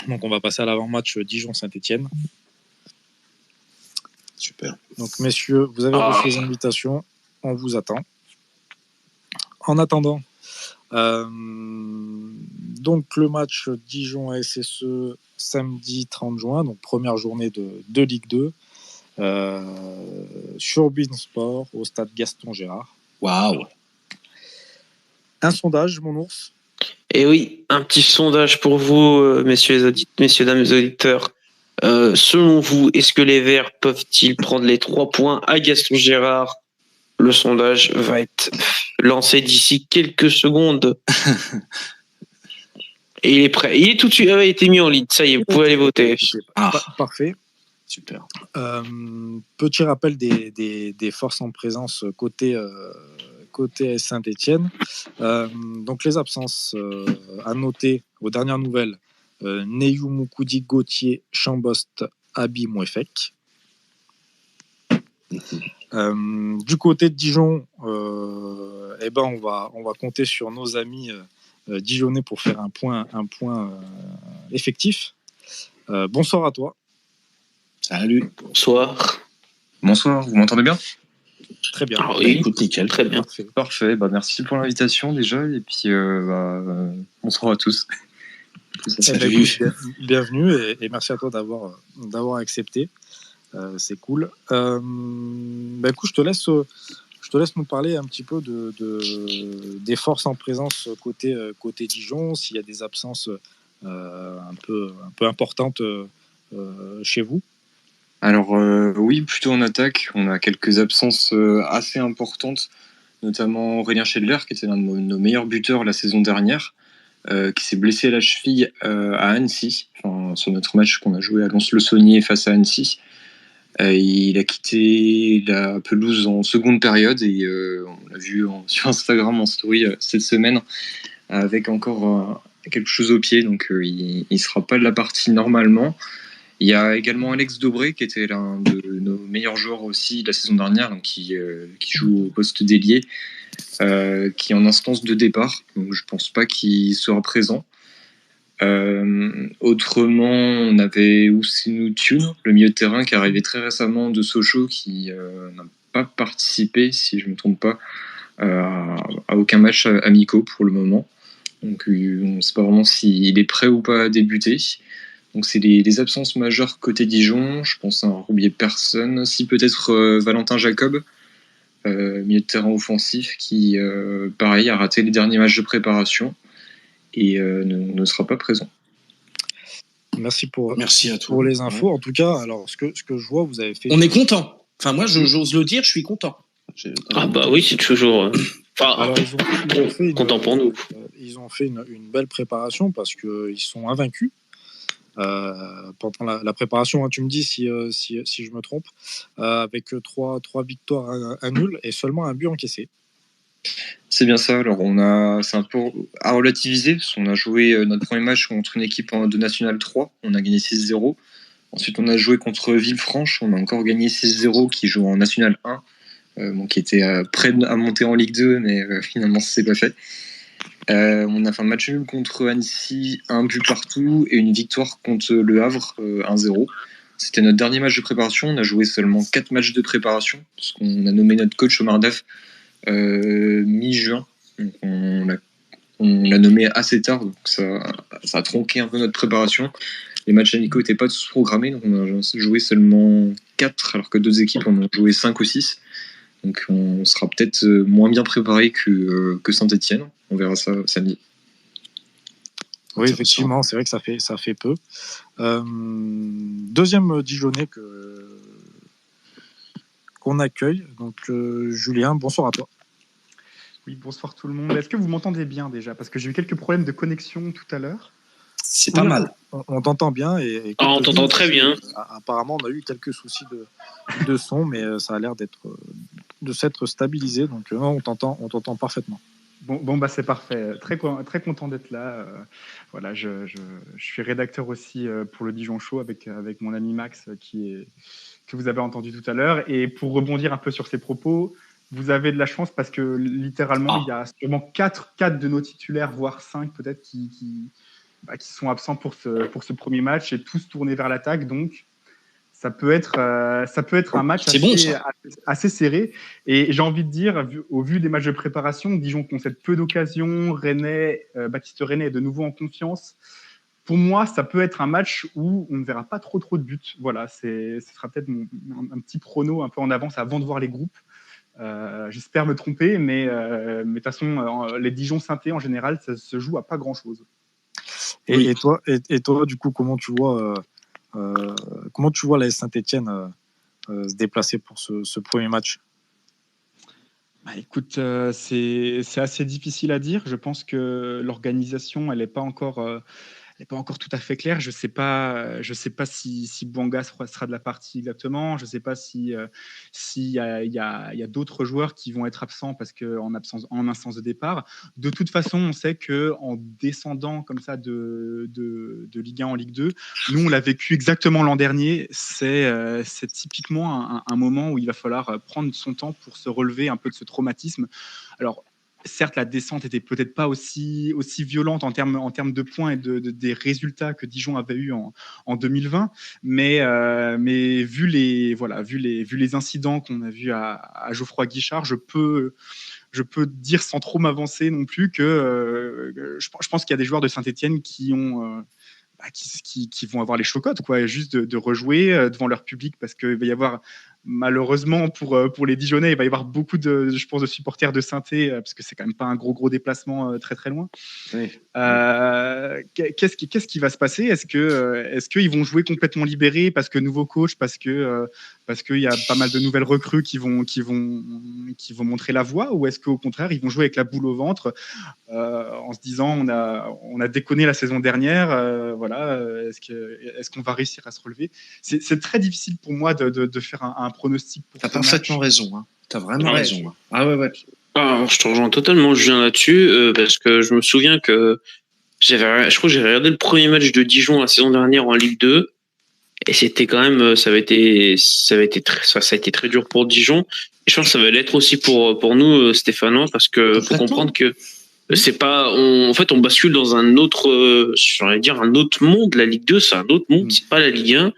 Donc on va passer à l'avant-match Dijon-Saint-Etienne. Super. Donc messieurs, vous avez reçu les invitations, on vous attend. En attendant, donc le match Dijon-ASSE samedi 30 juin, donc première journée de Ligue 2, sur Beansport au stade Gaston Gérard. Waouh. Un sondage, mon ours. Et oui, un petit sondage pour vous, messieurs, dames les auditeurs. Selon vous, est-ce que les Verts peuvent-ils prendre les 3 points à Gaston Gérard? Le sondage va être lancé d'ici quelques secondes. Et il est prêt. Il est tout de suite été mis en ligne. Ça y est, vous pouvez aller voter. Parfait. Super. Petit rappel des forces en présence côté Saint-Etienne. Donc les absences à noter aux dernières nouvelles: Neyou Moukoudi, Gauthier, Chambost, Abi, Mouefek. Du côté de Dijon, on va compter sur nos amis dijonnais pour faire un point effectif. Bonsoir à toi. Salut. Bonsoir. Bonsoir, vous m'entendez bien? Très bien. Ah oui, écoute, nickel. Très bien. Parfait. Merci pour l'invitation déjà, et puis bonsoir à tous. Bienvenue et merci à toi d'avoir accepté. C'est cool. Écoute, je te laisse nous parler un petit peu des forces en présence côté Dijon, s'il y a des absences un peu importantes chez vous. Alors oui, plutôt en attaque, on a quelques absences assez importantes, notamment Aurélien Schedler, qui était l'un de nos meilleurs buteurs la saison dernière, qui s'est blessé à la cheville à Annecy, sur notre match qu'on a joué à Lons-le-Saunier face à Annecy. Il a quitté la pelouse en seconde période et on l'a vu sur Instagram en story cette semaine avec encore quelque chose au pied, donc il ne sera pas de la partie normalement. Il y a également Alex Dobré qui était l'un de nos meilleurs joueurs aussi la saison dernière, donc qui joue au poste d'ailier, qui est en instance de départ, donc je ne pense pas qu'il sera présent. Autrement, on avait Ousseinou Thioune, le milieu de terrain qui est arrivé très récemment de Sochaux, qui n'a pas participé, si je ne me trompe pas, à aucun match amicaux pour le moment. Donc on ne sait pas vraiment s'il est prêt ou pas à débuter. Donc c'est les absences majeures côté Dijon. Je pense à oublier personne. Si peut-être Valentin Jacob, milieu de terrain offensif, qui pareil a raté les derniers matchs de préparation et ne sera pas présent. Merci à toi pour les infos. En tout cas, alors ce que je vois, vous avez fait. On est content. Enfin, moi, j'ose le dire, je suis content. Ah bah oui, c'est toujours. Alors, ils ont fait content pour nous. Ils ont fait une belle préparation parce qu'ils sont invaincus. Pendant la préparation, hein, tu me dis si je me trompe, avec 3 victoires, un nul et seulement un but encaissé. C'est bien ça. Alors c'est un peu à relativiser parce qu'on a joué notre premier match contre une équipe de National 3, on a gagné 6-0. Ensuite on a joué contre Villefranche, on a encore gagné 6-0, qui joue en National 1, qui était prêt à monter en Ligue 2, mais finalement ça s'est pas fait. On a fait un match nul contre Annecy, un but partout, et une victoire contre Le Havre, 1-0. C'était notre dernier match de préparation. On a joué seulement 4 matchs de préparation parce qu'on a nommé notre coach Omar Daf mi-juin. Donc on l'a nommé assez tard, donc ça a tronqué un peu notre préparation. Les matchs amicaux n'étaient pas tous programmés, donc on a joué seulement 4, alors que d'autres équipes en ont joué 5 ou 6. Donc on sera peut-être moins bien préparé que Saint-Etienne. On verra ça samedi. Oui, effectivement, c'est vrai que ça fait peu. Deuxième Dijonais qu'on accueille. Donc Julien, bonsoir à toi. Oui, bonsoir tout le monde. Est-ce que vous m'entendez bien déjà? Parce que j'ai eu quelques problèmes de connexion tout à l'heure. C'est pas mal. On t'entend bien. On t'entend très bien. Apparemment, on a eu quelques soucis de son, mais ça a l'air de s'être stabilisé. Donc on t'entend parfaitement. Bon, c'est parfait. Très content d'être là. Voilà, je suis rédacteur aussi pour le Dijon Show avec mon ami Max que vous avez entendu tout à l'heure. Et pour rebondir un peu sur ses propos, vous avez de la chance parce que littéralement, il y a sûrement 4 de nos titulaires, voire 5 peut-être, qui qui sont absents pour ce premier match et tous tournés vers l'attaque. Donc, ça peut être un match assez serré. Et j'ai envie de dire, au vu des matchs de préparation, Dijon concède peu d'occasions, Baptiste René est de nouveau en confiance. Pour moi, ça peut être un match où on ne verra pas trop de buts. Voilà, ce sera peut-être un petit prono un peu en avance avant de voir les groupes. J'espère me tromper, mais de toute façon, les Dijon-Saint-Étienne, en général, ça se joue à pas grand-chose. Et toi, du coup, comment tu vois la Saint-Étienne se déplacer pour ce premier match? Écoute, c'est assez difficile à dire. Je pense que l'organisation, elle n'est pas encore tout à fait claire. Je sais pas si Bouanga sera de la partie exactement. Je sais pas s'il y a d'autres joueurs qui vont être absents parce que en instance de départ. De toute façon, on sait que en descendant comme ça de Ligue 1 en Ligue 2, nous on l'a vécu exactement l'an dernier. C'est typiquement un moment où il va falloir prendre son temps pour se relever un peu de ce traumatisme. Alors, certes, la descente était peut-être pas aussi violente en termes de points et des résultats que Dijon avait eu en 2020, mais vu les incidents qu'on a vus à Geoffroy Guichard, je peux dire sans trop m'avancer non plus que je pense qu'il y a des joueurs de Saint-Étienne qui ont qui vont avoir les chocottes, quoi, juste de rejouer devant leur public, parce qu'il va y avoir, malheureusement pour les Dijonnais, il va y avoir beaucoup je pense, de supporters de Saint-Étienne, parce que c'est quand même pas un gros déplacement très très loin. Oui. Qu'est-ce qui va se passer? Est-ce qu'ils vont jouer complètement libérés parce que nouveau coach, parce qu'il y a pas mal de nouvelles recrues qui vont montrer la voie, ou est-ce qu'au contraire ils vont jouer avec la boule au ventre en se disant on a déconné la saison dernière, est-ce qu'on va réussir à se relever? C'est très difficile pour moi de faire un pronostic pour T'as ce parfaitement match. raison, hein. T'as vraiment raison. Ah ouais. Alors, je te rejoins totalement, Julien, là-dessus, parce que je me souviens que je crois que j'ai regardé le premier match de Dijon la saison dernière en Ligue 2, et c'était quand même, ça a été très dur pour Dijon, et je pense que ça va l'être aussi pour nous, Stéphanois, parce que faut comprendre que c'est pas, en fait, on bascule dans un autre, j'allais dire un autre monde. La Ligue 2, c'est un autre monde, c'est pas la Ligue 1.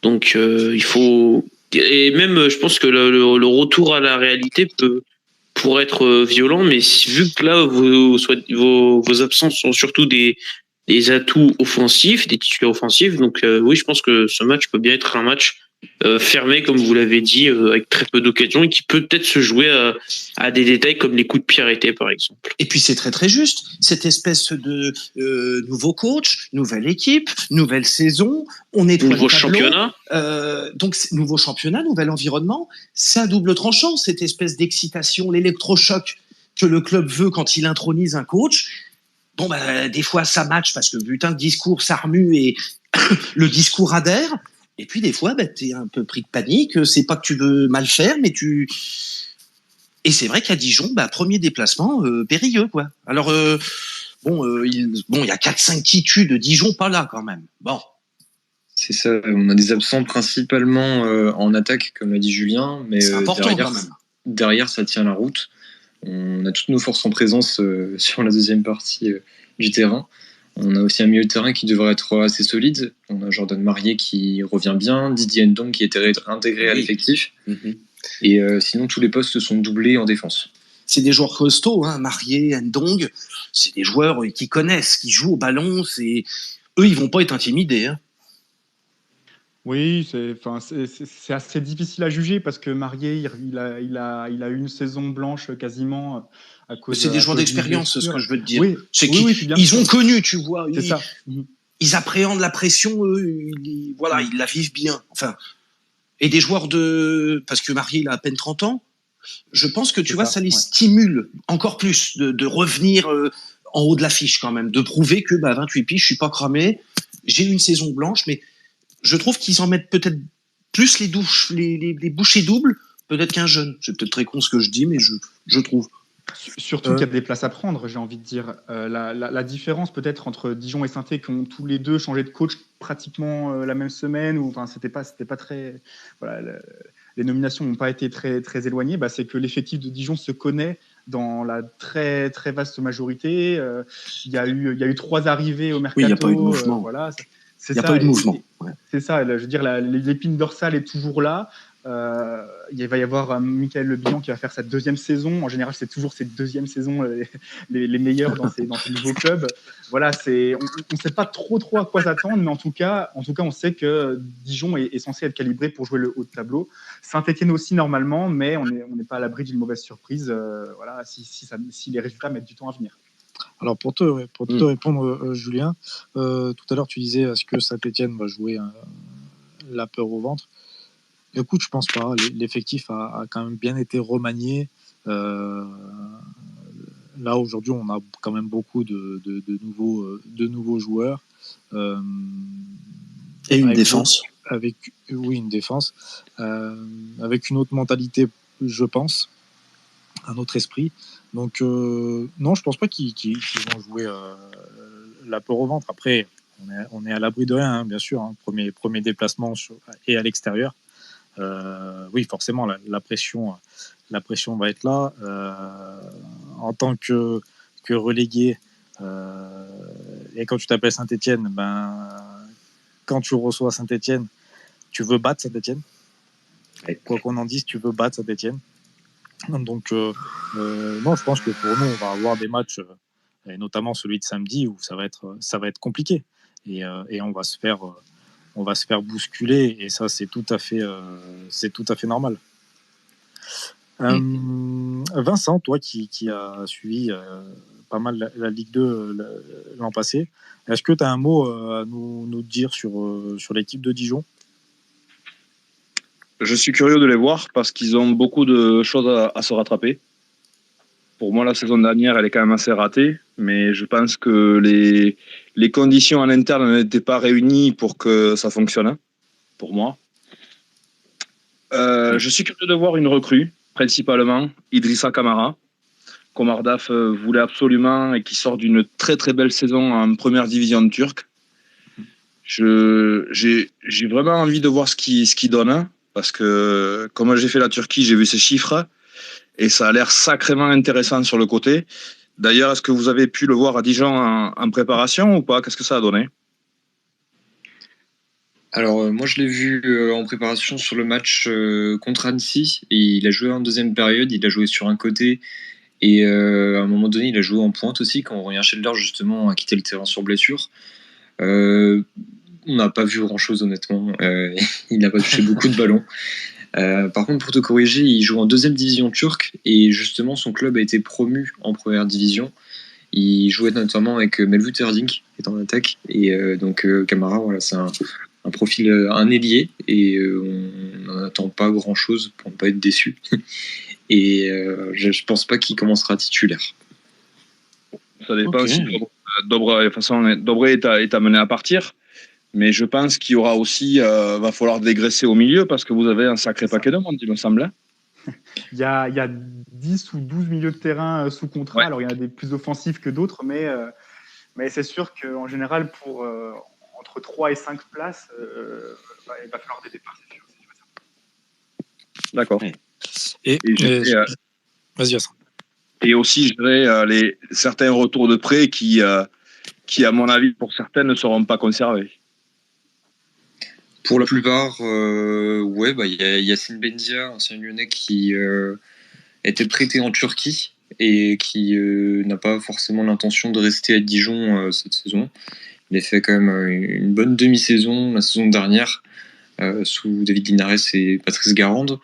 Donc, il faut, et même, je pense que le retour à la réalité pourrait être violent, mais vu que là, vos absences sont surtout des atouts offensifs, des titulaires offensifs, donc oui, je pense que ce match peut bien être un match fermé, comme vous l'avez dit, avec très peu d'occasions, et qui peut peut-être se jouer à des détails comme les coups de pied arrêtés, par exemple. Et puis c'est très très juste, cette espèce de nouveau coach, nouvelle équipe, nouvelle saison, on nettoie nouveau le tableau, championnat. donc nouveau championnat, nouvel environnement, c'est à double tranchant, cette espèce d'excitation, l'électrochoc que le club veut quand il intronise un coach. Bon, des fois ça match parce que putain de discours ça remue et le discours adhère. Et puis des fois, t'es un peu pris de panique. C'est pas que tu veux mal faire, mais Et c'est vrai qu'à Dijon, premier déplacement périlleux, quoi. Alors il y a 4-5 titus de Dijon pas là quand même. Bon. C'est ça. On a des absents principalement en attaque, comme l'a dit Julien, mais c'est important derrière, quand même. Derrière, ça tient la route. On a toutes nos forces en présence sur la deuxième partie du terrain. On a aussi un milieu de terrain qui devrait être assez solide. On a Jordan Marié qui revient bien, Didier Ndong qui était intégré à l'effectif. Mm-hmm. Et sinon, tous les postes se sont doublés en défense. C'est des joueurs costauds, hein, Marié, Ndong. C'est des joueurs qui connaissent, qui jouent au ballon. Eux, ils vont pas être intimidés. Hein. Oui, c'est assez difficile à juger parce que Marié, il a eu une saison blanche quasiment à cause. C'est des joueurs d'expérience, ce que je veux te dire. Oui, c'est oui, ils ont connu, tu vois. C'est ça. Ils appréhendent la pression, eux, ils la vivent bien. Enfin, et des joueurs parce que Marié, il a à peine 30 ans. Je pense que tu vois, ça les stimule encore plus de revenir en haut de l'affiche quand même, de prouver que 28 piges, je suis pas cramé, j'ai une saison blanche, mais je trouve qu'ils en mettent peut-être plus les bouchées doubles, peut-être qu'un jeune. C'est peut-être très con ce que je dis, mais je trouve. Surtout qu'il y a des places à prendre, j'ai envie de dire. La différence peut-être entre Dijon et Saint-Étienne, qui ont tous les deux changé de coach pratiquement la même semaine, c'était pas très... Voilà, les nominations n'ont pas été très, très éloignées, c'est que l'effectif de Dijon se connaît dans la très très vaste majorité. Il y a eu 3 arrivées au mercato. Oui, il n'y a pas eu de mouvement. Voilà, il n'y a pas eu de mouvement. Ouais. C'est ça. Je veux dire, l'épine dorsale est toujours là. Il va y avoir Michael Le Bihan qui va faire sa 2e saison. En général, c'est toujours ses 2e saisons les meilleures dans ces nouveaux clubs. Voilà, on ne sait pas trop à quoi s'attendre, mais en tout cas, on sait que Dijon est censé être calibré pour jouer le haut de tableau. Saint-Etienne aussi normalement, mais on n'est pas à l'abri d'une mauvaise surprise. Voilà, si les résultats mettent du temps à venir. Alors pour te répondre, Julien, tout à l'heure tu disais est-ce que Saint-Etienne va jouer la peur au ventre? Écoute, je pense pas. L'effectif a quand même bien été remanié. Là aujourd'hui, on a quand même beaucoup de nouveaux joueurs. Et une défense. Une défense avec une autre mentalité, je pense, un autre esprit. Donc non, je pense pas qu'ils vont jouer la peur au ventre. Après, on est à l'abri de rien, hein, bien sûr. Hein. Premier déplacement et à l'extérieur. Oui, forcément, la pression va être là. En tant que relégué, et quand tu t'appelles Saint-Etienne, quand tu reçois Saint-Etienne, tu veux battre Saint-Etienne. Quoi qu'on en dise, tu veux battre Saint-Etienne. Donc, non, je pense que pour nous, on va avoir des matchs, et notamment celui de samedi, où ça va être compliqué. Et on va se faire bousculer, et ça, c'est tout à fait normal. Vincent, toi qui as suivi pas mal la Ligue 2 l'an passé, est-ce que tu as un mot à nous dire sur l'équipe de Dijon? Je suis curieux de les voir parce qu'ils ont beaucoup de choses à se rattraper. Pour moi, la saison dernière, elle est quand même assez ratée, mais je pense que les conditions en interne n'étaient pas réunies pour que ça fonctionne, pour moi. Je suis curieux de voir une recrue, principalement Idrissa Kamara, qu'Omar Daf voulait absolument et qui sort d'une très très belle saison en première division turque. J'ai vraiment envie de voir ce qu'il donne, parce que comme j'ai fait la Turquie, j'ai vu ses chiffres et ça a l'air sacrément intéressant sur le côté. D'ailleurs, est-ce que vous avez pu le voir à Dijon en préparation ou pas? Qu'est-ce que ça a donné? Alors, moi, je l'ai vu en préparation sur le match contre Annecy. Et il a joué en deuxième période, il a joué sur un côté. Et à un moment donné, il a joué en pointe aussi, quand Ryan Scheller, justement, a quitté le terrain sur blessure. On n'a pas vu grand-chose, honnêtement. Il n'a pas touché beaucoup de ballons. Par contre, pour te corriger, il joue en deuxième division turque. Et justement, son club a été promu en première division. Il jouait notamment avec Melvut Erding, qui est en attaque. Et donc, Camara, voilà, c'est un profil, un ailier, et on n'en attend pas grand chose pour ne pas être déçu. Et je pense pas qu'il commencera titulaire. Ça dépend aussi. De toute façon, Dobré est amené à partir, mais je pense qu'il y aura aussi, va falloir dégraisser au milieu parce que vous avez un sacré paquet de monde, il me semble. Il y a 10 ou 12 milieux de terrain sous contrat. Ouais. Alors il y en a des plus offensifs que d'autres, mais c'est sûr qu'en général, pour entre 3 et 5 places, il va falloir des départs, c'est sûr. D'accord. Vas-y, Vincent. Et aussi, je dirais certains retours de prêt qui, à mon avis, pour certains, ne seront pas conservés. Pour la plupart, ouais, il y a Yacine Benzia, ancien Lyonnais, qui était prêté en Turquie et qui n'a pas forcément l'intention de rester à Dijon cette saison. Il a fait quand même une bonne demi-saison la saison dernière sous David Linares et Patrice Garande.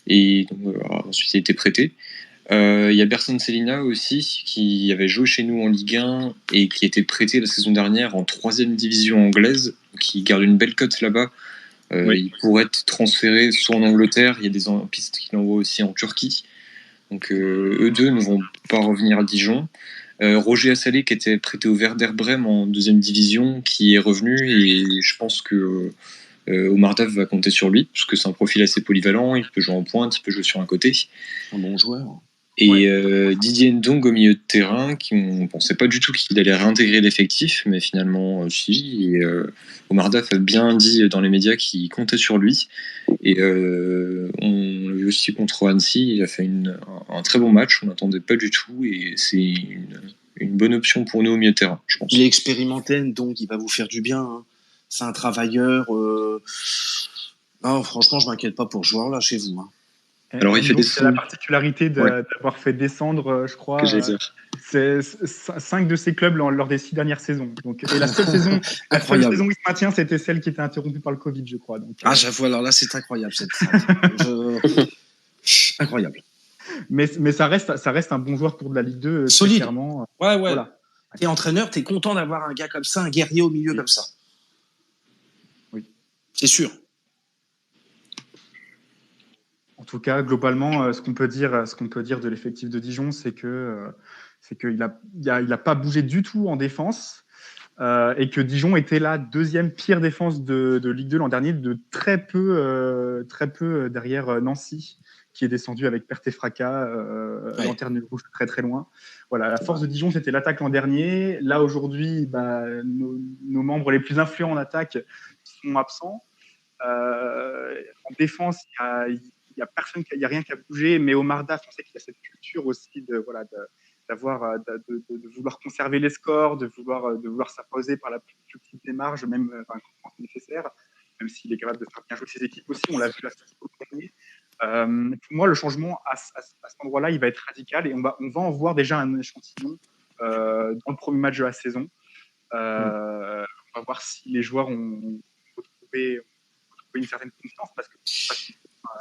Et donc, ensuite, il a été prêté. Il y a Bertrand Selina aussi, qui avait joué chez nous en Ligue 1 et qui était prêté la saison dernière en 3e division anglaise, qui garde une belle cote là-bas. Oui. Il pourrait être transféré soit en Angleterre, il y a des pistes qui l'envoient aussi en Turquie. Donc eux deux ne vont pas revenir à Dijon. Roger Assalé, qui était prêté au Werder Brême en 2e division, qui est revenu, et je pense que Omar Daf va compter sur lui, parce que c'est un profil assez polyvalent, il peut jouer en pointe, il peut jouer sur un côté. Un bon joueur. Et Didier Ndong au milieu de terrain, on ne pensait pas du tout qu'il allait réintégrer l'effectif, mais finalement si. Et Omar Daf a bien dit dans les médias qu'il comptait sur lui. Et on vu aussi contre Annecy, il a fait un très bon match, on n'attendait pas du tout, et c'est une bonne option pour nous au milieu de terrain, je pense. Il est expérimenté, donc il va vous faire du bien. Hein. C'est un travailleur. Non, franchement, je m'inquiète pas pour ce joueur-là chez vous. Hein. Alors, il fait la particularité d'avoir fait descendre, je crois, c'est 5 de ses clubs lors des 6 dernières saisons. Donc, et la seule saison où il se maintient, c'était celle qui était interrompue par le Covid, je crois. Donc, j'avoue, alors là, c'est incroyable cette incroyable. Mais ça reste un bon joueur pour de la Ligue 2. Solide. Clairement. Ouais. Voilà. T'es entraîneur, t'es content d'avoir un gars comme ça, un guerrier au milieu comme ça. Oui. C'est sûr. En tout cas, globalement, ce qu'on peut dire de l'effectif de Dijon, c'est qu'il a pas bougé du tout en défense et que Dijon était la deuxième pire défense de Ligue 2 l'an dernier, de très peu derrière Nancy, qui est descendu avec perte et fracas, lanterne rouge très très loin. Voilà, la force de Dijon, c'était l'attaque l'an dernier. Là, aujourd'hui, nos membres les plus influents en attaque sont absents. En défense, il y a personne, il y a rien qui a bougé, mais Omar Daf, on sait qu'il a cette culture aussi de vouloir conserver les scores, de vouloir s'imposer par la plus petite des marges, même quand nécessaire, même s'il est capable de faire bien jouer ses équipes aussi. On l'a vu la saison dernière. Pour moi, le changement à cet endroit-là, il va être radical et on va en voir déjà un échantillon dans le premier match de la saison. On va voir si les joueurs ont retrouvé une certaine confiance parce que tu prends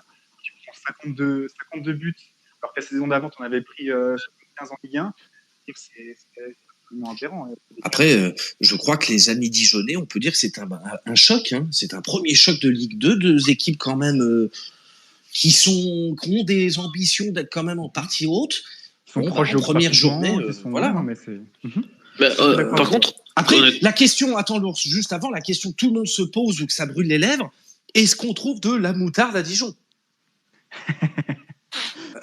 52 buts alors que la saison d'avant, on avait pris 15 en Ligue 1. C'est absolument aberrant. Après, je crois que les amis dijonnais, on peut dire que c'est un choc. Hein. C'est un premier choc de Ligue 2, deux équipes quand même qui ont des ambitions d'être quand même en partie haute. Ils sont proches en première journée, voilà. Non, mais c'est... Par contre, après, la question, attends l'ours, juste avant, la question que tout le monde se pose ou que ça brûle les lèvres, est-ce qu'on trouve de la moutarde à Dijon?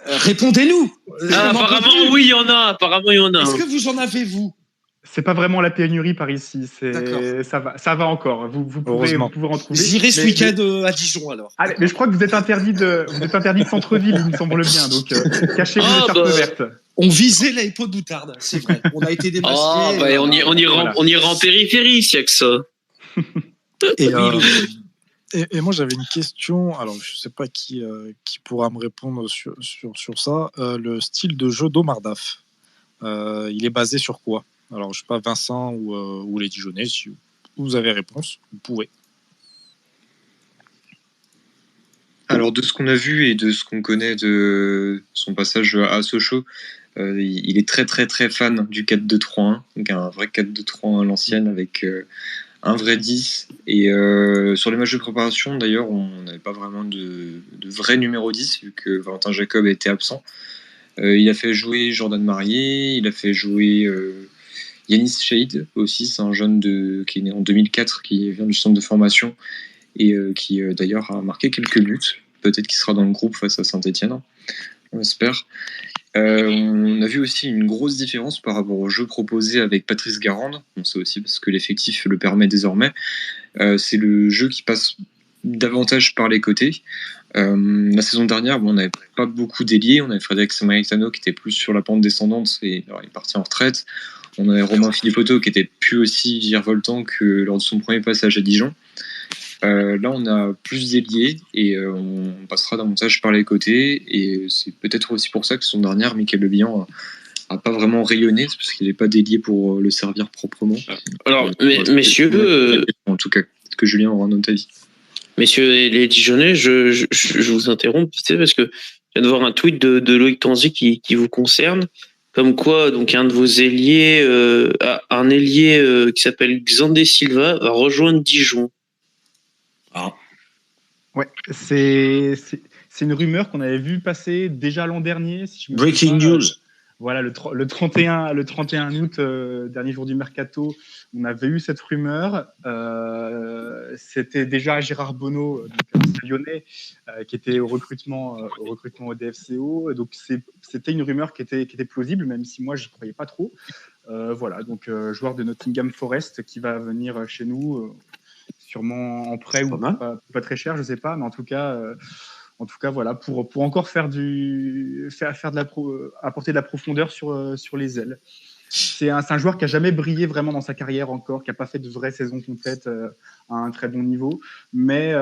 Répondez-nous. Apparemment, oui, il y en a. Est-ce que vous en avez, vous? C'est pas vraiment la pénurie par ici. Ça va encore. Vous pouvez en trouver. J'irai ce week-end à Dijon alors. Allez, mais je crois que vous êtes interdit de centre-ville, il me semble bien. Donc cachez les cartes vertes. On visait la hypo de moutarde, c'est vrai. On a été démasqués. On ira en périphérie, s'il y a que ça. Et moi, j'avais une question. Alors, je ne sais pas qui pourra me répondre sur ça. Le style de jeu d'Omar Daf, il est basé sur quoi? Alors, je ne sais pas, Vincent ou les Dijonnais, si vous avez réponse, vous pouvez. Alors, de ce qu'on a vu et de ce qu'on connaît de son passage à Sochaux, il est très, très, très fan du 4-2-3-1. Donc, un vrai 4-2-3-1 à l'ancienne avec... un vrai 10. Et sur les matchs de préparation, d'ailleurs, on n'avait pas vraiment de vrai numéro 10, vu que Valentin Jacob était absent. Il a fait jouer Jordan Marié, il a fait jouer Yanis Shade aussi, c'est un jeune qui est né en 2004, qui vient du centre de formation, et qui d'ailleurs a marqué quelques buts. Peut-être qu'il sera dans le groupe face à Saint-Etienne, on espère. On a vu aussi une grosse différence par rapport au jeu proposé avec Patrice Garande. On sait aussi parce que l'effectif le permet désormais. C'est le jeu qui passe davantage par les côtés. La saison dernière, on n'avait pas beaucoup d'ailiers. On avait Frédéric Samaritano qui était plus sur la pente descendante et alors, il est parti en retraite. On avait Romain Philippotto qui était plus aussi virevoltant que lors de son premier passage à Dijon. Là, on a plus d'ailiers et on passera davantage par les côtés. Et c'est peut-être aussi pour ça que son dernière, Mickaël Lebihan, a pas vraiment rayonné, parce qu'il n'est pas d'ailier pour le servir proprement. Alors, messieurs... En tout cas, peut-être que Julien aura un autre avis. Messieurs les Dijonnais, je vous interromps parce que je viens de voir un tweet de Loïc Tanzi qui vous concerne. Comme quoi, donc un de vos ailiers, un ailier qui s'appelle Xandé Silva, va rejoindre Dijon. Ah. Ouais, c'est une rumeur qu'on avait vu passer déjà l'an dernier. Si je me Breaking news. Voilà, le 31 août, dernier jour du mercato, on avait eu cette rumeur. C'était déjà Gérard Bonneau, lyonnais, qui était au recrutement au DFCO. Donc c'était une rumeur qui était plausible, même si moi j'y croyais pas trop. Voilà, donc joueur de Nottingham Forest qui va venir chez nous, sûrement en prêt ou pas très cher, je sais pas, mais en tout cas. En tout cas, voilà, pour encore apporter de la profondeur sur les ailes. C'est un joueur qui a jamais brillé vraiment dans sa carrière encore, qui a pas fait de vraie saison complète à un très bon niveau. Mais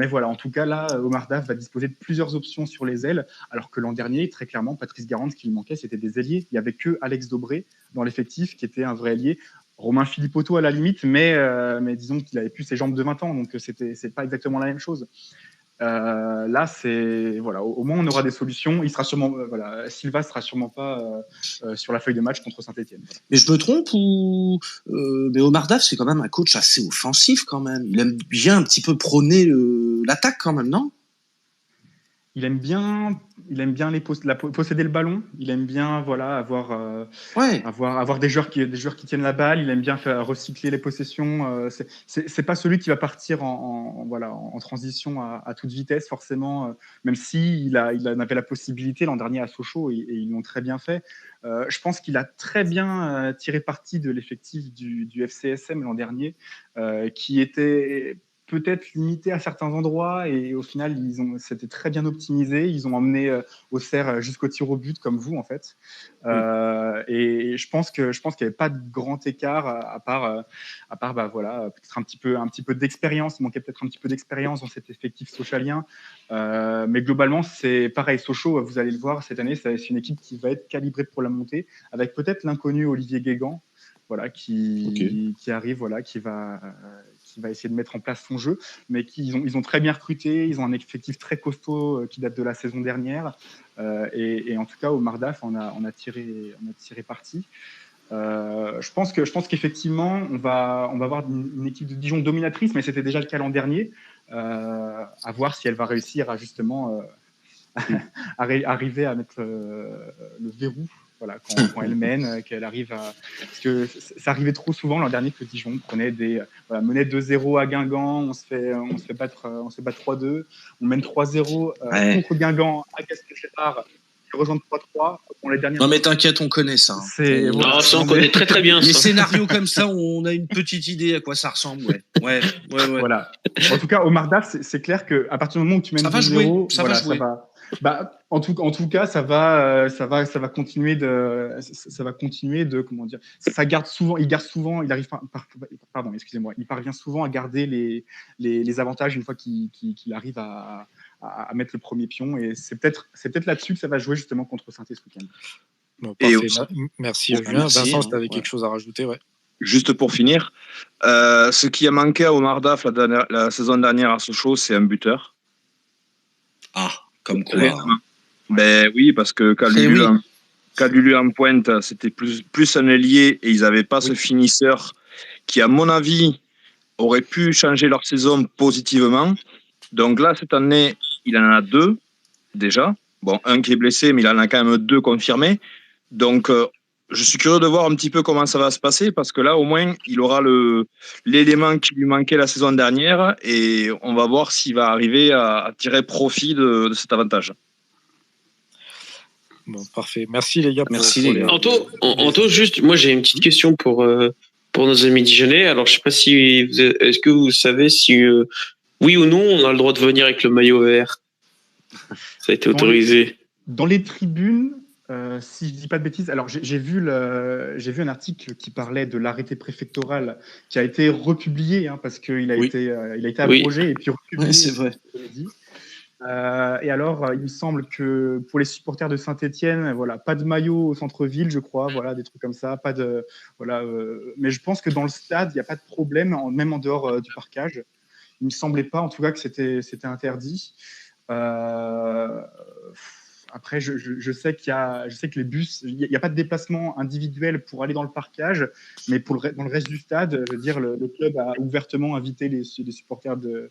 voilà, en tout cas, là, Omar Daf va disposer de plusieurs options sur les ailes, alors que l'an dernier, très clairement, Patrice Garand, ce qui lui manquait, c'était des ailiers. Il n'y avait que Alex Dobré dans l'effectif, qui était un vrai ailier. Romain Philippotto à la limite, mais disons qu'il avait plus ses jambes de 20 ans, donc c'est pas exactement la même chose. Là, c'est voilà, au moins on aura des solutions. Il sera sûrement, Silva sera sûrement pas sur la feuille de match contre Saint-Etienne. Mais je me trompe ou mais Omar Daf, c'est quand même un coach assez offensif quand même. Il aime bien un petit peu prôner l'attaque quand même, non? Il aime bien posséder le ballon. Il aime bien avoir des joueurs qui tiennent la balle. Il aime bien faire recycler les possessions. C'est pas celui qui va partir en transition à toute vitesse forcément. Même si il en avait la possibilité l'an dernier à Sochaux et ils l'ont très bien fait. Je pense qu'il a très bien tiré parti de l'effectif du FCSM l'an dernier, qui était peut-être limité à certains endroits et au final c'était très bien optimisé. Ils ont emmené Auxerre jusqu'au tir au but comme vous en fait. Et je pense qu'il n'y avait pas de grand écart à part peut-être un petit peu d'expérience. Il manquait peut-être un petit peu d'expérience dans cet effectif sochalien. Mais globalement c'est pareil. Sochaux, vous allez le voir cette année, c'est une équipe qui va être calibrée pour la montée avec peut-être l'inconnu Olivier Guégan. Qui arrive, qui va essayer de mettre en place son jeu, mais ils ont très bien recruté, ils ont un effectif très costaud qui date de la saison dernière, et en tout cas, Omar Daf on a tiré parti. Je pense qu'effectivement, on va avoir une équipe de Dijon dominatrice, mais c'était déjà le cas l'an dernier. À voir si elle va réussir à justement arriver à mettre le verrou. Voilà, quand elle mène, qu'elle arrive à... Parce que ça arrivait trop souvent l'an dernier que Dijon prenait menait 2-0 à Guingamp, on se fait battre 3-2, on mène 3-0 contre Guingamp à Castelgérard, qui rejoint 3-3. Non mais t'inquiète, on connaît ça. Non, ça on connaît très très bien. Les scénarios comme ça, on a une petite idée à quoi ça ressemble. Ouais. Voilà. En tout cas, Omar Daf, c'est clair qu'à partir du moment où tu mènes 2-0, ça va. En tout cas, ça va continuer de comment dire. Il parvient souvent à garder les avantages une fois qu'il arrive à mettre le premier pion, et c'est peut-être là-dessus que ça va jouer justement contre Saint-Etienne ce week-end. Bon, parfait. Merci Julien. Vincent, si tu avais quelque chose à rajouter, ouais. Juste pour finir, ce qui a manqué à Omar Daf la saison dernière à Sochaux, c'est un buteur. Ah, comme quoi. Ben oui, parce que Calulu en pointe, c'était plus un ailier et ils n'avaient pas ce finisseur qui, à mon avis, aurait pu changer leur saison positivement. Donc là, cette année, il en a 2 déjà. Bon, un qui est blessé, mais il en a quand même 2 confirmés. Donc, je suis curieux de voir un petit peu comment ça va se passer parce que là, au moins, il aura l'élément qui lui manquait la saison dernière et on va voir s'il va arriver à tirer profit de cet avantage. Bon, parfait. Merci les gars. Anto, juste, moi j'ai une petite question pour nos amis dijonnais. Alors, je sais pas est-ce que vous savez si oui ou non on a le droit de venir avec le maillot vert? Ça a été autorisé. Dans les tribunes, si je dis pas de bêtises, alors j'ai vu un article qui parlait de l'arrêté préfectoral qui a été republié parce qu'il a été abrogé et puis republié. Oui, c'est vrai. Et alors, il me semble que pour les supporters de Saint-Etienne, pas de maillot au centre-ville, je crois, des trucs comme ça, mais je pense que dans le stade, il n'y a pas de problème, même en dehors du parquage. Il me semblait pas, en tout cas, que c'était interdit. Après, je sais que les bus, il n'y a pas de déplacement individuel pour aller dans le parquage, mais dans le reste du stade, je veux dire, le club a ouvertement invité les supporters de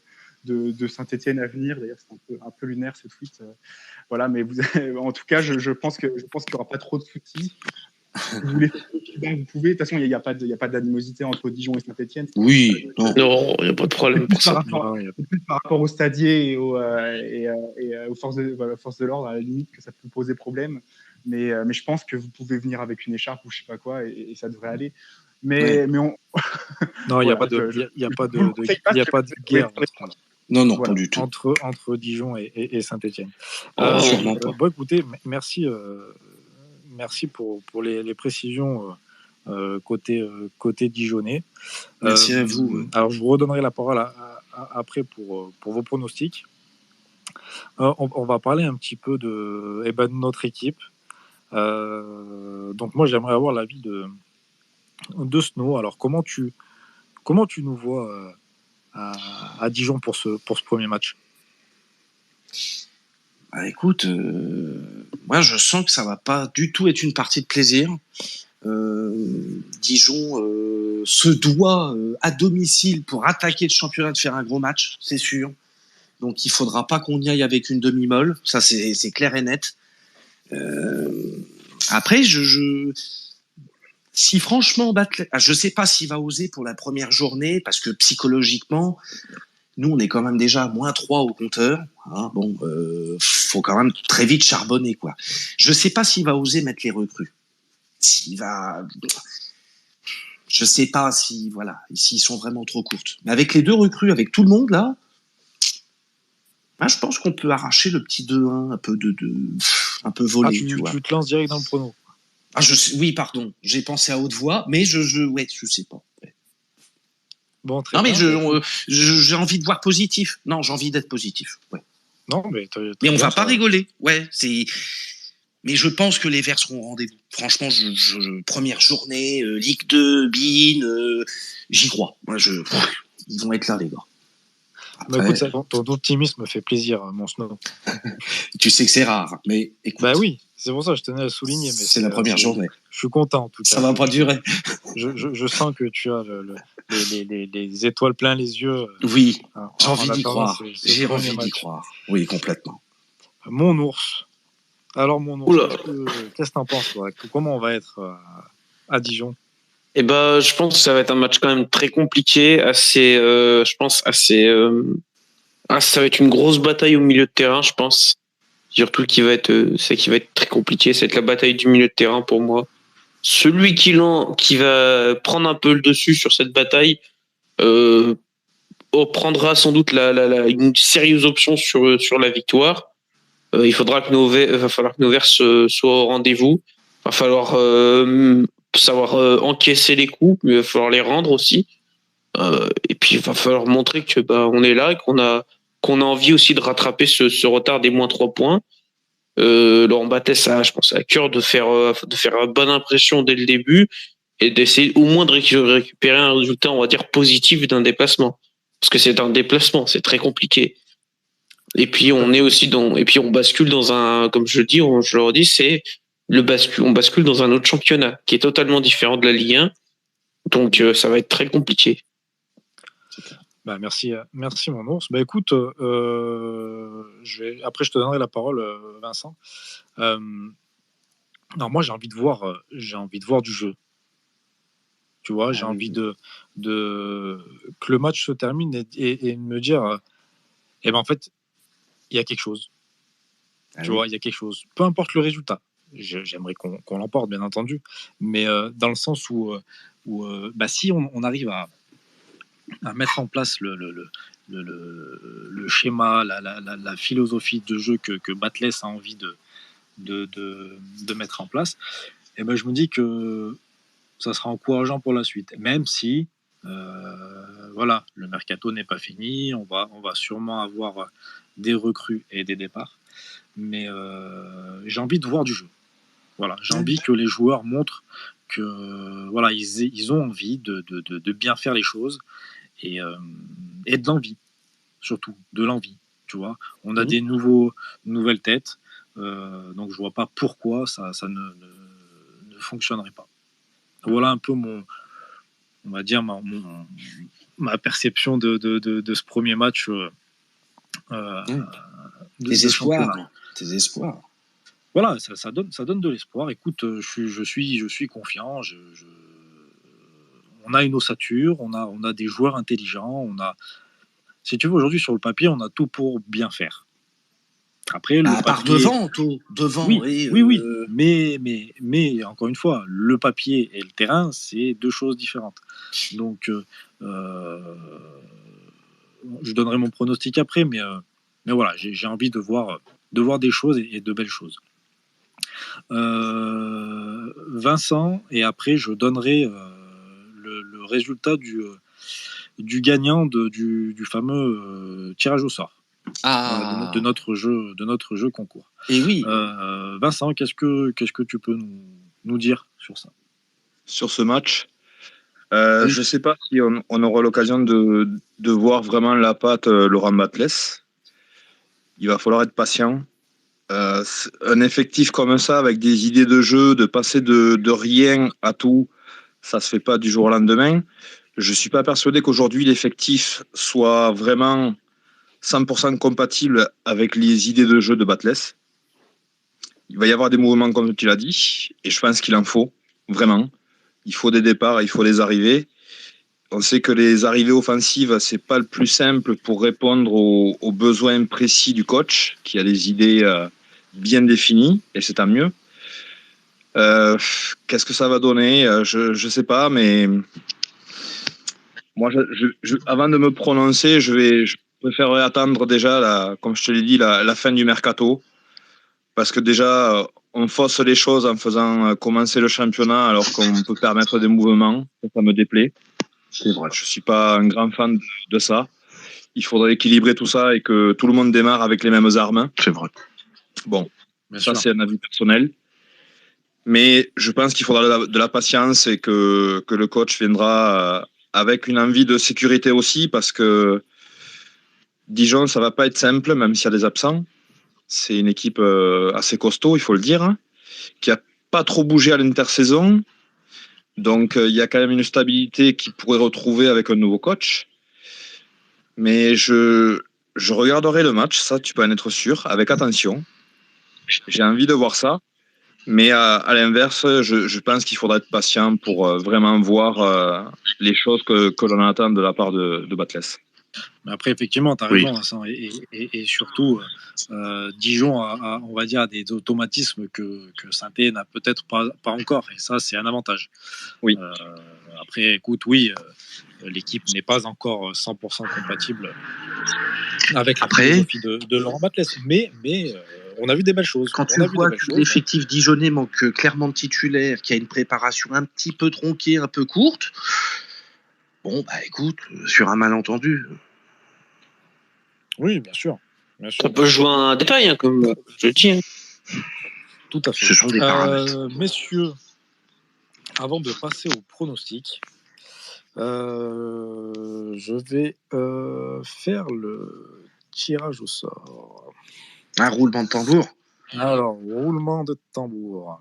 Saint-Etienne à venir. D'ailleurs, c'est un peu lunaire ce tweet. Mais en tout cas, je pense qu'il n'y aura pas trop de soucis. Si vous voulez faire le bain, vous pouvez. De toute façon, il n'y a pas d'animosité entre Dijon et Saint-Etienne. Oui, non, il n'y a pas de problème pour ça. Par rapport au stadier et aux forces de l'ordre, à la limite, que ça peut poser problème. Mais je pense que vous pouvez venir avec une écharpe ou je sais pas quoi, et ça devrait aller. Mais on... Non, il n'y a pas de guerre. Non, non, Voilà, pas du tout. entre Dijon et Saint-Etienne. Sûrement pas. Bon, écoutez, merci pour les précisions côté dijonnais. Merci à vous. Alors, je vous redonnerai la parole après pour vos pronostics. On va parler un petit peu de notre équipe. Donc, moi, j'aimerais avoir l'avis de Snow. Alors, comment tu nous vois à Dijon pour ce premier match? Bah, écoute, moi je sens que ça va pas du tout être une partie de plaisir. Dijon se doit à domicile pour attaquer le championnat de faire un gros match, c'est sûr. Donc il faudra pas qu'on y aille avec une demi-molle, ça c'est clair et net. Après, si franchement je sais pas s'il va oser pour la première journée parce que psychologiquement, nous on est quand même déjà à -3 au compteur. Hein, bon, faut quand même très vite charbonner quoi. Je sais pas s'il va oser mettre les recrues. Je sais pas s'ils sont vraiment trop courtes. Mais avec les 2 recrues, avec tout le monde là, je pense qu'on peut arracher le petit 2-1, un peu volé, tu vois. Tu te lances direct dans le prono. Oui, pardon, j'ai pensé à haute voix, mais je sais pas. Bon, très non, bien. mais j'ai envie de voir positif. Non, j'ai envie d'être positif. Ouais. Non, mais on va pas rigoler. Ouais, mais je pense que les Verts seront au rendez-vous. Franchement, première journée, Ligue 2, BIN, j'y crois. Moi, ils vont être là, les gars. Après, écoute, ton optimisme me fait plaisir, mon Snow. Tu sais que c'est rare, mais écoute. Bah oui, c'est pour ça que je tenais à souligner. Mais c'est la première journée. Je suis content, en tout cas. Ça va pas durer. Je sens que tu as les étoiles plein les yeux. Oui, j'ai envie d'y croire. J'ai envie d'y croire. Oui, complètement. Mon ours. Alors, mon ours, qu'est-ce que t'en penses, toi? Comment on va être à Dijon? Eh ben, je pense que ça va être un match quand même très compliqué, ça va être une grosse bataille au milieu de terrain, je pense. Surtout qui va être très compliqué, ça va être la bataille du milieu de terrain pour moi. Celui qui va prendre un peu le dessus sur cette bataille prendra sans doute une sérieuse option sur la victoire. Il va falloir que nos Verts soient au rendez-vous. Il va falloir savoir encaisser les coups, mais il va falloir les rendre aussi. Et puis il va falloir montrer que on est là et qu'on a envie aussi de rattraper ce retard des -3 points. Laurent Batès a, je pense, à cœur de faire bonne impression dès le début et d'essayer au moins de récupérer un résultat, on va dire, positif d'un déplacement. Parce que c'est un déplacement, c'est très compliqué. Et puis on bascule dans un, comme je le redis, on bascule dans un autre championnat qui est totalement différent de la Ligue 1. Donc ça va être très compliqué. Bah, merci mon ours. Bah écoute, après je te donnerai la parole, Vincent. Non, moi j'ai envie de voir du jeu. Tu vois, j'ai envie que le match se termine et de me dire, en fait, il y a quelque chose. Tu vois, il y a quelque chose. Peu importe le résultat. J'aimerais qu'on l'emporte, bien entendu, mais dans le sens où si on arrive à mettre en place le schéma, la philosophie de jeu que Batles a envie de mettre en place, et je me dis que ça sera encourageant pour la suite. Même si, le mercato n'est pas fini, on va sûrement avoir des recrues et des départs, mais j'ai envie de voir du jeu. Voilà, j'ai envie que les joueurs montrent que ils ont envie de bien faire les choses et de l'envie, surtout de l'envie. Tu vois, on a des nouvelles têtes, donc je vois pas pourquoi ça ne fonctionnerait pas. Voilà un peu on va dire ma perception de ce premier match. Tes espoirs. Voilà, ça donne de l'espoir. Écoute, je suis confiant. On a une ossature, on a des joueurs intelligents, si tu veux, aujourd'hui sur le papier, on a tout pour bien faire. Après, le papier... devant. Oui. Mais encore une fois, le papier et le terrain, c'est deux choses différentes. Donc, je donnerai mon pronostic après, mais voilà, j'ai envie de voir des choses et de belles choses. Vincent, et après je donnerai le résultat du gagnant du fameux tirage au sort. De notre jeu concours. Et oui. Vincent, qu'est-ce que tu peux nous dire sur ça? Sur ce match, je ne sais pas si on aura l'occasion de voir vraiment la patte Laurent Batles. Il va falloir être patient. Un effectif comme ça, avec des idées de jeu, de passer de rien à tout, ça ne se fait pas du jour au lendemain. Je ne suis pas persuadé qu'aujourd'hui l'effectif soit vraiment 100% compatible avec les idées de jeu de Batles. Il va y avoir des mouvements comme tu l'as dit, et je pense qu'il en faut, vraiment. Il faut des départs, il faut des arrivées. On sait que les arrivées offensives, c'est pas le plus simple pour répondre aux besoins précis du coach, qui a des idées bien définies, et c'est tant mieux. Qu'est-ce que ça va donner? Je sais pas, mais moi, avant de me prononcer, je préférerais attendre déjà, comme je te l'ai dit, la fin du mercato, parce que déjà, on fausse les choses en faisant commencer le championnat alors qu'on peut permettre des mouvements. Ça me déplaît. C'est vrai. Je suis pas un grand fan de ça. Il faudrait équilibrer tout ça et que tout le monde démarre avec les mêmes armes. C'est vrai. Bon, ça c'est un avis personnel. Mais je pense qu'il faudra de la patience et que le coach viendra avec une envie de sécurité aussi, parce que Dijon, ça va pas être simple, même s'il y a des absents. C'est une équipe assez costaud, il faut le dire, qui a pas trop bougé à l'intersaison. Donc, il y a quand même une stabilité qu'il pourrait retrouver avec un nouveau coach. Mais je regarderai le match, ça, tu peux en être sûr, avec attention. J'ai envie de voir ça. Mais à l'inverse, je pense qu'il faudra être patient pour vraiment voir les choses que l'on attend de la part de Batles. Mais après, effectivement, tu as raison, Vincent. Et surtout, Dijon a, on va dire, des automatismes que Saint-Étienne n'a peut-être pas encore. Et ça, c'est un avantage. Oui. Après, écoute, oui, l'équipe n'est pas encore 100% compatible avec la philosophie de Laurent Batles. Mais on a vu des belles choses. Quand tu vois que l'effectif dijonnais manque clairement de titulaire, qui a une préparation un petit peu tronquée, un peu courte, bon, bah écoute, sur un malentendu. Oui, bien sûr. Ça peut jouer un détail, hein, comme je dis. Hein. Tout à fait. Ce sont des paramètres. Messieurs, avant de passer au pronostic, je vais faire le tirage au sort. Un roulement de tambour. Alors, roulement de tambour.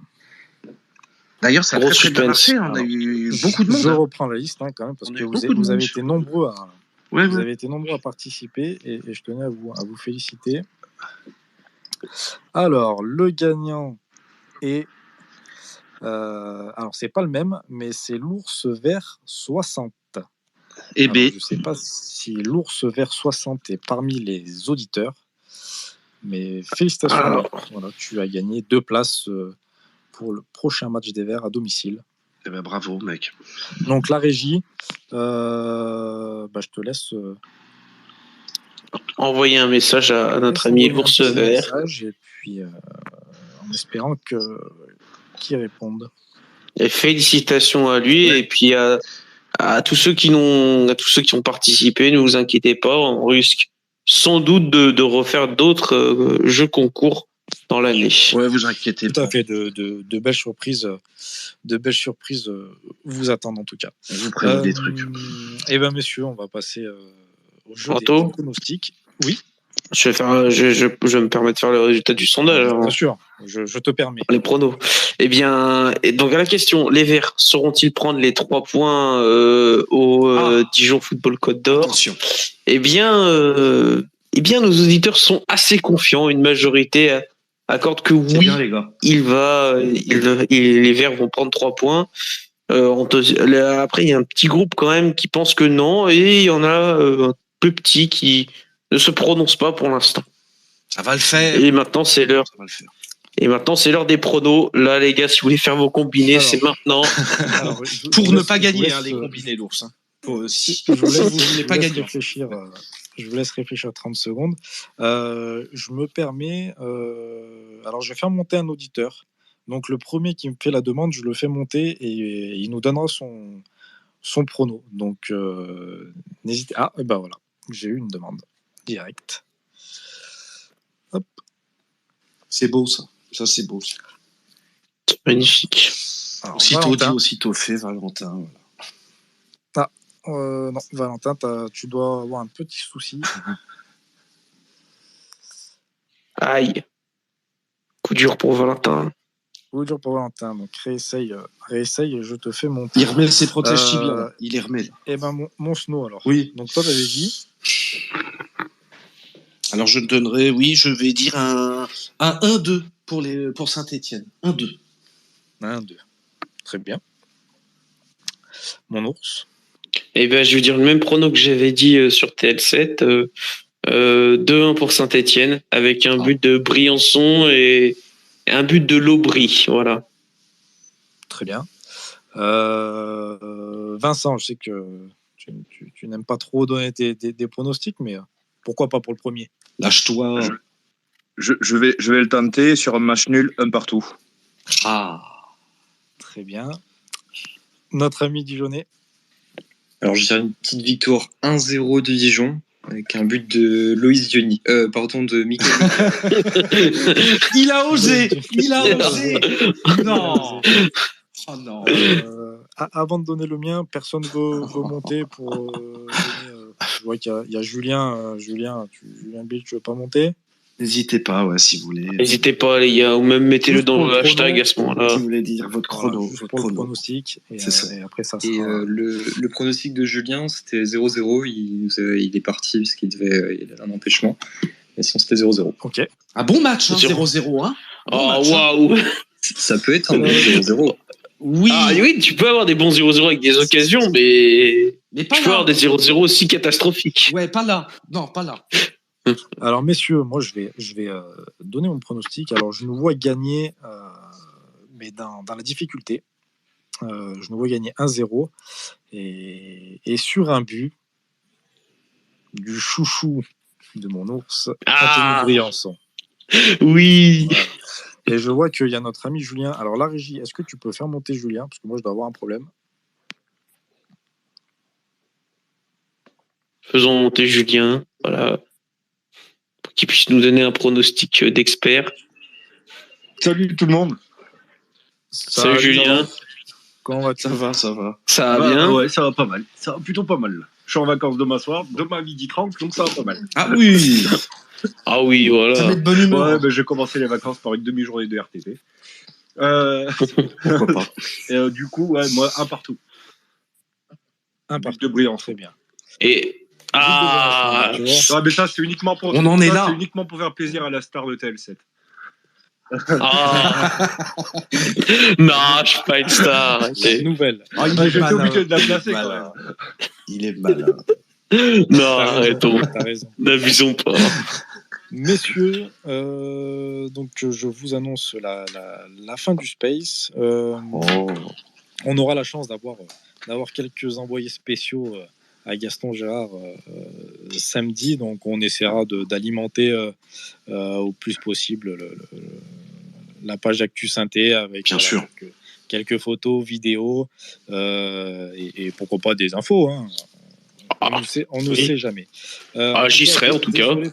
D'ailleurs, ça a très bien marché. On a eu beaucoup de monde. Je reprends la liste quand même, parce que vous avez été nombreux à participer et je tenais à vous féliciter. Alors, le gagnant est... alors, c'est pas le même, mais c'est l'ours vert 60. Je ne sais pas si l'ours vert 60 est parmi les auditeurs, mais félicitations. Voilà, tu as gagné 2 places pour le prochain match des Verts à domicile. Eh ben, bravo, mec. Donc, la régie, je te laisse... envoyer un message à notre ami l'ours vert. Et puis, en espérant qu'il réponde. Et félicitations à lui et puis à tous ceux qui ont participé. Ne vous inquiétez pas, on risque sans doute de refaire d'autres jeux concours dans l'année. Ouais, vous inquiétez pas. Tout à fait, de belles surprises. De belles surprises vous attendent en tout cas. Vous prenez des trucs. Eh bien, messieurs, on va passer au jeu des pronostics. Oui. Je me permets de faire le résultat du sondage. Bien sûr, je te permets. Les pronos. Eh bien, donc à la question, les Verts sauront-ils prendre les 3 points au Dijon Football Côte d'Or? Attention. Eh bien, nos auditeurs sont assez confiants. Une majorité accorde que oui. Bien, les gars. Les Verts vont prendre 3 points. Après, il y a un petit groupe quand même qui pense que non, et il y en a un plus petit qui ne se prononce pas pour l'instant. Ça va le faire. Et maintenant, c'est l'heure. Ça va le faire. Et maintenant, c'est l'heure des pronos. Là, les gars, si vous voulez faire vos combinés, c'est maintenant. Pour ne pas gagner les combinés, l'ours. Si Je vous laisse, vous n'êtes pas gagnant. réfléchir. Je vous laisse réfléchir 30 secondes. Je me permets. Alors, je vais faire monter un auditeur. Donc, le premier qui me fait la demande, je le fais monter et il nous donnera son prono. Donc, n'hésitez. Ah, et ben voilà. J'ai eu une demande directe. Hop. C'est beau, ça. Ça, c'est beau. Ça. Magnifique. Alors, Aussitôt dit, Valentin. aussitôt fait, Valentin. Non, Valentin, tu dois avoir un petit souci. Aïe. Coup dur pour Valentin. Coup dur pour Valentin. Donc, réessaye et je te fais monter. Il remet ses protèges tibias. Il les remet. Là. Eh ben, mon snow, alors. Oui. Donc, toi, t'avais dit. Alors, je donnerai, oui, je vais dire un 1-2 pour Saint-Etienne. 1-2. 1-2. Très bien. Mon ours. Eh ben, je vais dire le même prono que j'avais dit sur TL7. 2-1 pour Saint-Etienne, avec un but de Briançon et un but de Lobry. Voilà. Très bien. Vincent, je sais que tu n'aimes pas trop donner des pronostics, mais pourquoi pas pour le premier? Lâche-toi. Je vais le tenter sur un match nul, un partout. Ah. Très bien. Notre ami Dijonais. Alors, je dirais une petite victoire 1-0 de Dijon, avec un but de Loïs Diony. De Michael. Il a osé. Non. Oh non. Avant de donner le mien, personne veut monter pour donner, je vois qu'il y a Julien. Julien Bill, tu veux pas monter? N'hésitez pas, ouais, si vous voulez. N'hésitez pas, les gars, ou même mettez-le Juste dans pour le le hashtag prono, à ce moment-là. Si vous voulez dire votre chrono. Voilà, juste votre pour le chrono. pronostic. C'est ça. Et après, ça Et sera. le pronostic de Julien, c'était 0-0. Il est parti parce qu'il il avait un empêchement. Et sinon, c'était 0-0. Ok. Un bon match, hein, 0. 0-0. Hein. Bon Oh, match, hein. waouh! Ça peut être un bon 0-0. Oui. Ah oui, tu peux avoir des bons 0-0 avec des occasions, mais Mais pas tu peux là. avoir des 0-0 aussi catastrophiques. Ouais, pas là. Non, pas là. Alors, messieurs, moi, je vais donner mon pronostic. Alors, je nous vois gagner, mais dans la difficulté. Je nous vois gagner 1-0. Et sur un but du chouchou de mon ours, Anthony Briançon. Oui. Voilà. Et je vois qu'il y a notre ami Julien. Alors, la régie, est-ce que tu peux faire monter Julien? Parce que moi, je dois avoir un problème. Faisons monter Julien, voilà, pour qu'il puisse nous donner un pronostic d'expert. Salut tout le monde. Salut Julien. Comment vas-tu? Ça va, ça va. Ça va bien? Ouais, ça va pas mal. Ça va plutôt pas mal. Je suis en vacances demain soir, demain à 12h30, donc ça va pas mal. Ah oui. Ah oui, Ça voilà. met de bonne humeur. Ouais, ben, j'ai commencé les vacances par une demi-journée de RTT. Pourquoi pas. Et du coup, ouais, moi, un partout. Un But partout. de Briançon. Très bien. Et ah, Tu vois. Ouais, mais ça, c'est uniquement pour. On en est là. C'est uniquement pour faire plaisir à la star de TL7. ah. Non, je suis pas une star. arrêtez. Nouvelle. Ah, il Ah, est J'étais malin. obligé de la placer Il est quand malin. même. Il est malin. Non, T'as raison, arrêtons. t'as raison. N'abusons pas. Messieurs, donc je vous annonce la fin du Space. Oh. On aura la chance d'avoir quelques envoyés spéciaux à Gaston Gérard samedi, donc on essaiera d'alimenter au plus possible la page Actu Synthé avec Bien sûr. quelques photos, vidéos et pourquoi pas des infos. Hein. On ne sait jamais. Ah, j'y serai en tout cas. Désolé